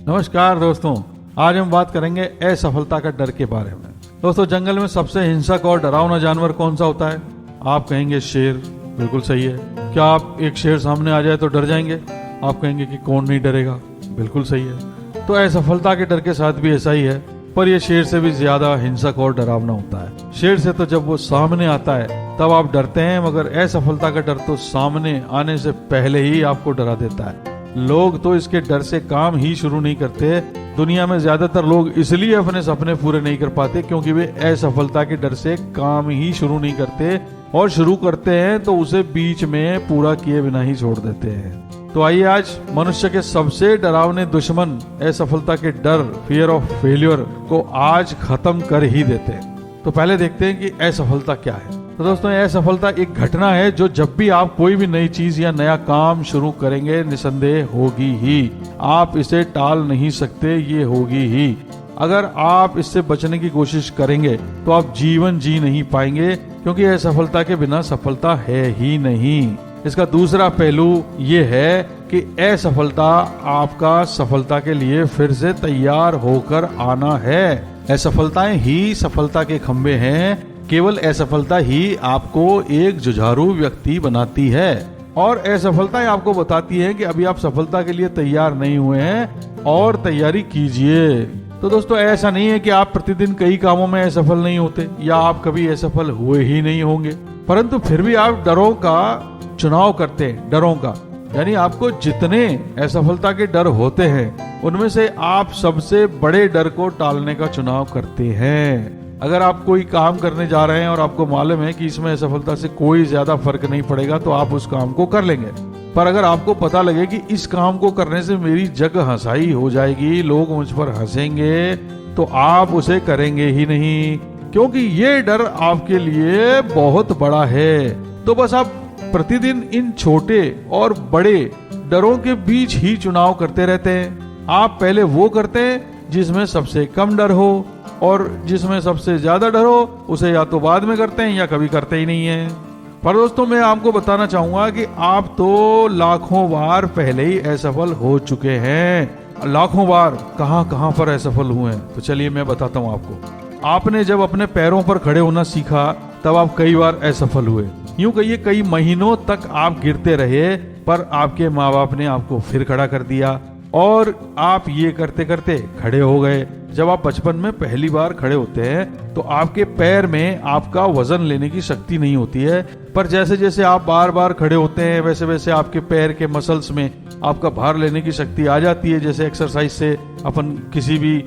नमस्कार दोस्तों, आज हम बात करेंगे असफलता का डर के बारे में। दोस्तों, जंगल में सबसे हिंसक और डरावना जानवर कौन सा होता है? आप कहेंगे शेर। बिल्कुल सही है। क्या आप एक शेर सामने आ जाए तो डर जाएंगे? आप कहेंगे कि कौन नहीं डरेगा। बिल्कुल सही है। तो असफलता के डर के साथ भी ऐसा ही है, पर यह शेर से भी ज्यादा हिंसक और डरावना होता है। शेर से तो जब वो सामने आता है तब आप डरते हैं, मगर असफलता का डर तो सामने आने से पहले ही आपको डरा देता है। लोग तो इसके डर से काम ही शुरू नहीं करते। दुनिया में ज्यादातर लोग इसलिए अपने सपने पूरे नहीं कर पाते क्योंकि वे असफलता के डर से काम ही शुरू नहीं करते, और शुरू करते हैं तो उसे बीच में पूरा किए बिना ही छोड़ देते हैं। तो आइए आज मनुष्य के सबसे डरावने दुश्मन असफलता के डर, फियर ऑफ फेल्योर को आज खत्म कर ही देते हैं। तो पहले देखते हैं कि असफलता क्या है। तो दोस्तों, असफलता एक घटना है जो जब भी आप कोई भी नई चीज या नया काम शुरू करेंगे निसंदेह होगी ही। आप इसे टाल नहीं सकते, ये होगी ही। अगर आप इससे बचने की कोशिश करेंगे तो आप जीवन जी नहीं पाएंगे, क्योंकि असफलता के बिना सफलता है ही नहीं। इसका दूसरा पहलू ये है कि असफलता आपका सफलता के लिए फिर से तैयार होकर आना है। असफलताएं ही सफलता के खंभे हैं। केवल असफलता ही आपको एक जुझारू व्यक्ति बनाती है, और असफलताएं आपको बताती हैं कि अभी आप सफलता के लिए तैयार नहीं हुए हैं और तैयारी कीजिए। तो दोस्तों, ऐसा नहीं है कि आप प्रतिदिन कई कामों में असफल नहीं होते या आप कभी असफल हुए ही नहीं होंगे, परंतु फिर भी आप डरों का चुनाव करते हैं। डरों का यानी आपको जितने असफलता के डर होते हैं उनमें से आप सबसे बड़े डर को टालने का चुनाव करते हैं। अगर आप कोई काम करने जा रहे हैं और आपको मालूम है कि इसमें असफलता से कोई ज्यादा फर्क नहीं पड़ेगा तो आप उस काम को कर लेंगे। पर अगर आपको पता लगे कि इस काम को करने से मेरी जग हंसाई हो जाएगी, लोग मुझ पर हंसेंगे, तो आप उसे करेंगे ही नहीं, क्योंकि ये डर आपके लिए बहुत बड़ा है। तो बस आप प्रतिदिन इन छोटे और बड़े डरों के बीच ही चुनाव करते रहते हैं। आप पहले वो करते हैं जिसमें सबसे कम डर हो, और जिसमें सबसे ज्यादा डर हो उसे या तो बाद में करते हैं या कभी करते ही नहीं है। पर दोस्तों, मैं आपको बताना चाहूंगा कि आप तो लाखों बार पहले ही असफल हो चुके हैं। लाखों बार कहां कहां पर असफल हुए हैं, तो चलिए मैं बताता हूं आपको। आपने जब अपने पैरों पर खड़े होना सीखा तब आप कई बार असफल हुए। यूं कहिए कई महीनों तक आप गिरते रहे, पर आपके माँ बाप ने आपको फिर खड़ा कर दिया और आप ये करते करते खड़े हो गए। जब आप बचपन में पहली बार खड़े होते हैं तो आपके पैर में आपका वजन लेने की शक्ति नहीं होती है, पर जैसे जैसे आप बार बार खड़े होते हैं वैसे वैसे आपके पैर के मसल्स में आपका भार लेने की शक्ति आ जाती है। जैसे एक्सरसाइज से अपन किसी भी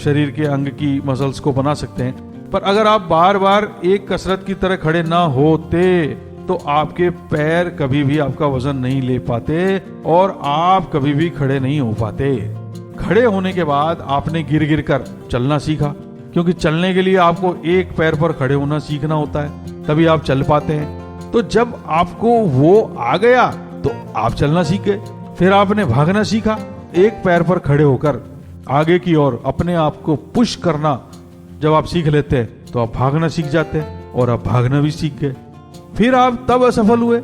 शरीर के अंग की मसल्स को बना सकते हैं। पर अगर आप बार बार एक कसरत की तरह खड़े ना होते तो आपके पैर कभी भी आपका वजन नहीं ले पाते और आप कभी भी खड़े नहीं हो पाते। खड़े होने के बाद आपने गिर गिर कर चलना सीखा, क्योंकि चलने के लिए आपको एक पैर पर खड़े होना सीखना होता है, तभी आप चल पाते हैं। तो जब आपको वो आ गया तो आप चलना सीख गए। फिर आपने भागना सीखा, एक पैर पर खड़े होकर आगे की ओर अपने आप को पुश करना जब आप सीख लेते हैं तो आप भागना सीख जाते हैं, और आप भागना भी सीख गए। फिर आप तब असफल हुए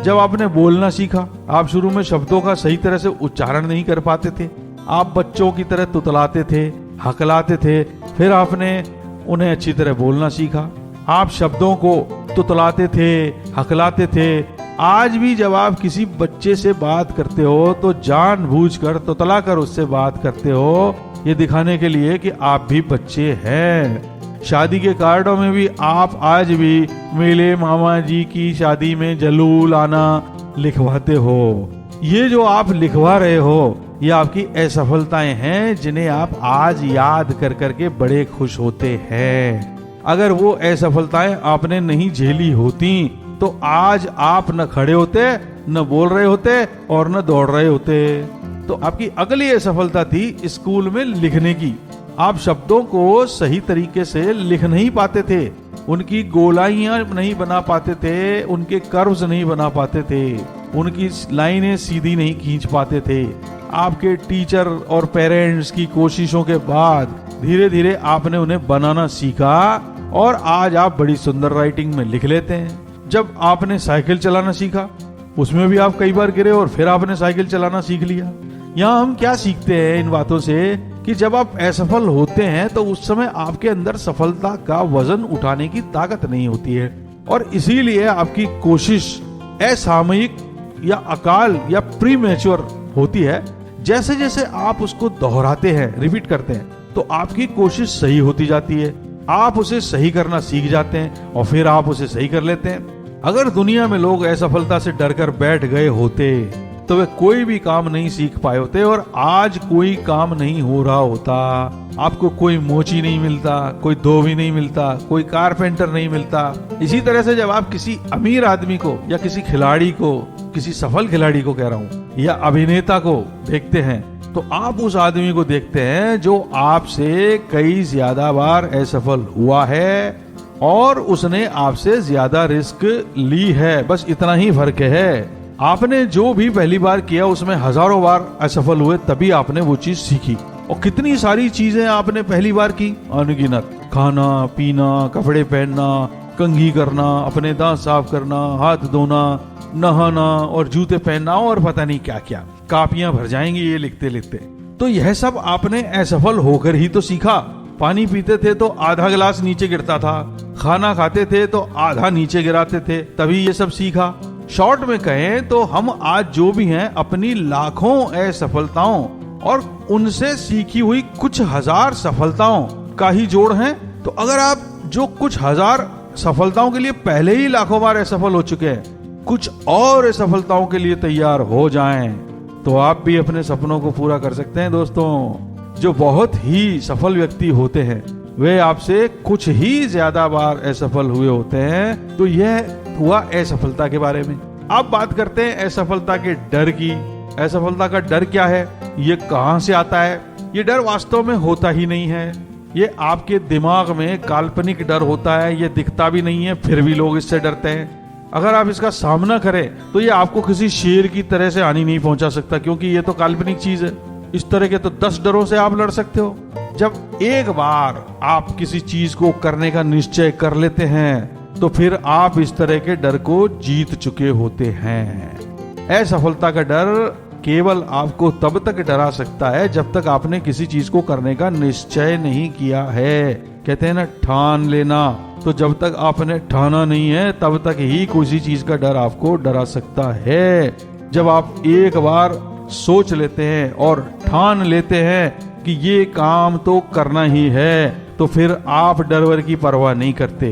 जब आपने बोलना सीखा। आप शुरू में शब्दों का सही तरह से उच्चारण नहीं कर पाते थे। आप बच्चों की तरह तुतलाते थे, हकलाते थे। फिर आपने उन्हें अच्छी तरह बोलना सीखा। आप शब्दों को तुतलाते थे, हकलाते थे। आज भी जब आप किसी बच्चे से बात करते हो तो जानबूझकर तुतला कर उससे बात करते हो, ये दिखाने के लिए कि आप भी बच्चे हैं। शादी के कार्डों में भी आप आज भी मेरे मामा जी की शादी में जलूल आना लिखवाते हो। ये जो आप लिखवा रहे हो ये आपकी असफलताएं हैं, जिन्हें आप आज याद कर करके बड़े खुश होते हैं। अगर वो असफलताएं आपने नहीं झेली होती तो आज आप न खड़े होते, न बोल रहे होते और न दौड़ रहे होते। तो आपकी अगली असफलता थी स्कूल में लिखने की। आप शब्दों को सही तरीके से लिख नहीं पाते थे, उनकी गोलाइयां नहीं बना पाते थे, उनके कर्व्स नहीं बना पाते थे, उनकी लाइनें सीधी नहीं खींच पाते थे। आपके टीचर और पेरेंट्स की कोशिशों के बाद धीरे धीरे आपने उन्हें बनाना सीखा और आज आप बड़ी सुंदर राइटिंग में लिख लेते हैं। जब आपने साइकिल चलाना सीखा उसमें भी आप कई बार गिरे और फिर आपने साइकिल चलाना सीख लिया। यहाँ हम क्या सीखते हैं इन बातों से कि जब आप असफल होते हैं तो उस समय आपके अंदर सफलता का वजन उठाने की ताकत नहीं होती है, और इसीलिए आपकी कोशिश असामयिक या अकाल या प्रीमेच्योर होती है। जैसे जैसे आप उसको दोहराते हैं, रिपीट करते हैं, तो आपकी कोशिश सही होती जाती है, आप उसे सही करना सीख जाते हैं और फिर आप उसे सही कर लेते हैं। अगर दुनिया में लोग असफलता से डरकर बैठ गए होते तो वे कोई भी काम नहीं सीख पाए होते, और आज कोई काम नहीं हो रहा होता। आपको कोई मोची नहीं मिलता, कोई धोबी नहीं मिलता, कोई कारपेंटर नहीं मिलता। इसी तरह से जब आप किसी अमीर आदमी को या किसी खिलाड़ी को, किसी सफल खिलाड़ी को कह रहा हूँ, या अभिनेता को देखते हैं, तो आप उस आदमी को देखते हैं जो आपसे कई ज्यादा बार असफल हुआ है और उसने आपसे ज्यादा रिस्क ली है। बस इतना ही फर्क है। आपने जो भी पहली बार किया उसमें हजारों बार असफल हुए, तभी आपने वो चीज सीखी। और कितनी सारी चीजें आपने पहली बार की, अनगिनत। खाना पीना, कपड़े पहनना, कंघी करना, अपने दांत साफ करना, हाथ धोना, नहाना और जूते पहनना और पता नहीं क्या क्या। कापियां भर जाएंगी ये लिखते लिखते। तो यह सब आपने असफल होकर ही तो सीखा। पानी पीते थे तो आधा गिलास नीचे गिरता था, खाना खाते थे तो आधा नीचे गिराते थे, तभी ये सब सीखा। शॉर्ट में कहें तो हम आज जो भी हैं अपनी लाखों असफलताओं और उनसे सीखी हुई कुछ हजार सफलताओं का ही जोड़ हैं। तो अगर आप जो कुछ हजार सफलताओं के लिए पहले ही लाखों बार असफल हो चुके हैं, कुछ और असफलताओं के लिए तैयार हो जाएं, तो आप भी अपने सपनों को पूरा कर सकते हैं। दोस्तों, जो बहुत ही सफल व्यक्ति होते हैं वे आपसे कुछ ही ज्यादा बार असफल हुए होते हैं। तो यह हुआ असफलता के बारे में। अब बात करते हैं असफलता के डर की। असफलता का डर क्या है, ये कहां से आता है? ये डर वास्तव में होता ही नहीं है, ये आपके दिमाग में काल्पनिक डर होता है। ये दिखता भी नहीं है, फिर भी लोग इससे डरते हैं। अगर आप इसका सामना करें तो ये आपको किसी शेर की तरह से हानि नहीं पहुंचा सकता, क्योंकि ये तो काल्पनिक चीज है। इस तरह के तो 10 डरों से आप लड़ सकते हो। जब एक बार आप किसी चीज को करने का निश्चय कर लेते हैं तो फिर आप इस तरह के डर को जीत चुके होते हैं। असफलता का डर केवल आपको तब तक डरा सकता है जब तक आपने किसी चीज को करने का निश्चय नहीं किया है। कहते हैं ना, ठान लेना। तो जब तक आपने ठाना नहीं है तब तक ही किसी चीज का डर आपको डरा सकता है। जब आप एक बार सोच लेते हैं और ठान लेते हैं कि ये काम तो करना ही है, तो फिर आप डर वर की परवाह नहीं करते।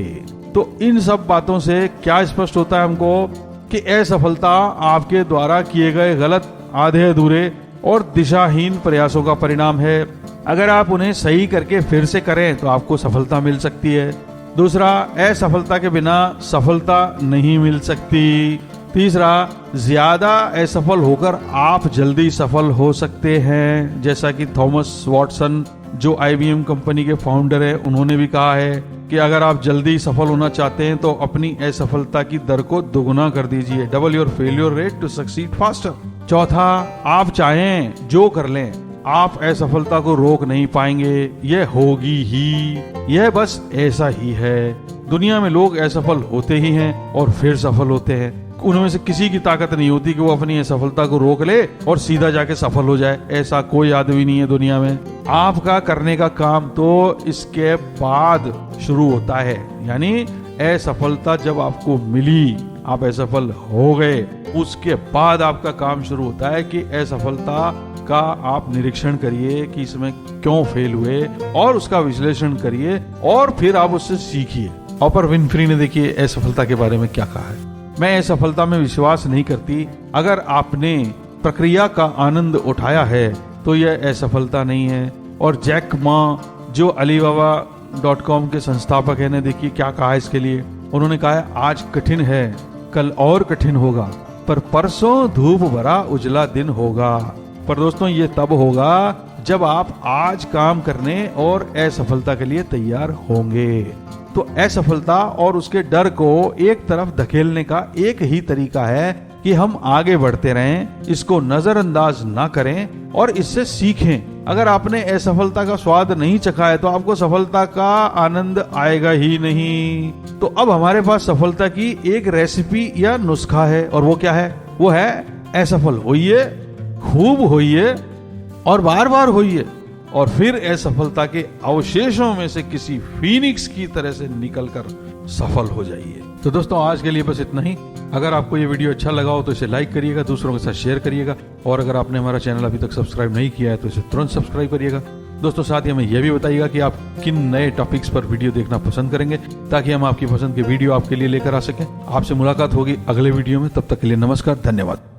तो इन सब बातों से क्या स्पष्ट होता है हमको कि असफलता आपके द्वारा किए गए गलत, आधे अधूरे और दिशाहीन प्रयासों का परिणाम है। अगर आप उन्हें सही करके फिर से करें तो आपको सफलता मिल सकती है। दूसरा, असफलता के बिना सफलता नहीं मिल सकती। तीसरा, ज्यादा असफल होकर आप जल्दी सफल हो सकते हैं। जैसा कि थॉमस वॉटसन जो IBM कंपनी के फाउंडर है, उन्होंने भी कहा है कि अगर आप जल्दी सफल होना चाहते हैं तो अपनी असफलता की दर को दोगुना कर दीजिए। Double your failure rate to succeed faster. चौथा, आप चाहें जो कर लें, आप असफलता को रोक नहीं पाएंगे, यह होगी ही, यह बस ऐसा ही है। दुनिया में लोग असफल होते ही हैं और फिर सफल होते हैं। उनमें से किसी की ताकत नहीं होती कि वो अपनी असफलता को रोक ले और सीधा जाके सफल हो जाए। ऐसा कोई आदमी नहीं है दुनिया में। आपका करने का काम तो इसके बाद शुरू होता है। यानी असफलता जब आपको मिली, आप असफल हो गए, उसके बाद आपका काम शुरू होता है कि असफलता का आप निरीक्षण करिए कि इसमें क्यों फेल हुए और उसका विश्लेषण करिए और फिर आप उससे सीखिए। ऑपर विनफ्री ने देखिए असफलता के बारे में क्या कहा है। मैं असफलता में विश्वास नहीं करती। अगर आपने प्रक्रिया का आनंद उठाया है तो यह असफलता नहीं है। और जैक मा जो Alibaba.com के संस्थापक है ने देखिए क्या कहा है इसके लिए। उन्होंने कहा है, आज कठिन है, कल और कठिन होगा, पर परसों धूप भरा उजला दिन होगा। पर दोस्तों, ये तब होगा जब आप आज काम करने और असफलता के लिए तैयार होंगे। तो असफलता और उसके डर को एक तरफ धकेलने का एक ही तरीका है कि हम आगे बढ़ते रहें, इसको नजरअंदाज ना करें और इससे सीखें। अगर आपने असफलता का स्वाद नहीं चखा है तो आपको सफलता का आनंद आएगा ही नहीं। तो अब हमारे पास सफलता की एक रेसिपी या नुस्खा है, और वो क्या है? वो है असफल होइए, खूब होइए और बार बार होइए और फिर असफलता के अवशेषों में से किसी फीनिक्स की तरह से निकलकर सफल हो जाइए। तो दोस्तों आज के लिए बस इतना ही। अगर आपको ये वीडियो अच्छा लगा हो तो इसे लाइक करिएगा, दूसरों के साथ शेयर करिएगा, और अगर आपने हमारा चैनल अभी तक सब्सक्राइब नहीं किया है तो इसे तुरंत सब्सक्राइब करिएगा। दोस्तों साथ ही हमें यह भी बताइएगा कि आप किन नए टॉपिक्स पर वीडियो देखना पसंद करेंगे, ताकि हम आपकी पसंद के वीडियो आपके लिए लेकर आ सकें। आपसे मुलाकात होगी अगले वीडियो में, तब तक के लिए नमस्कार, धन्यवाद।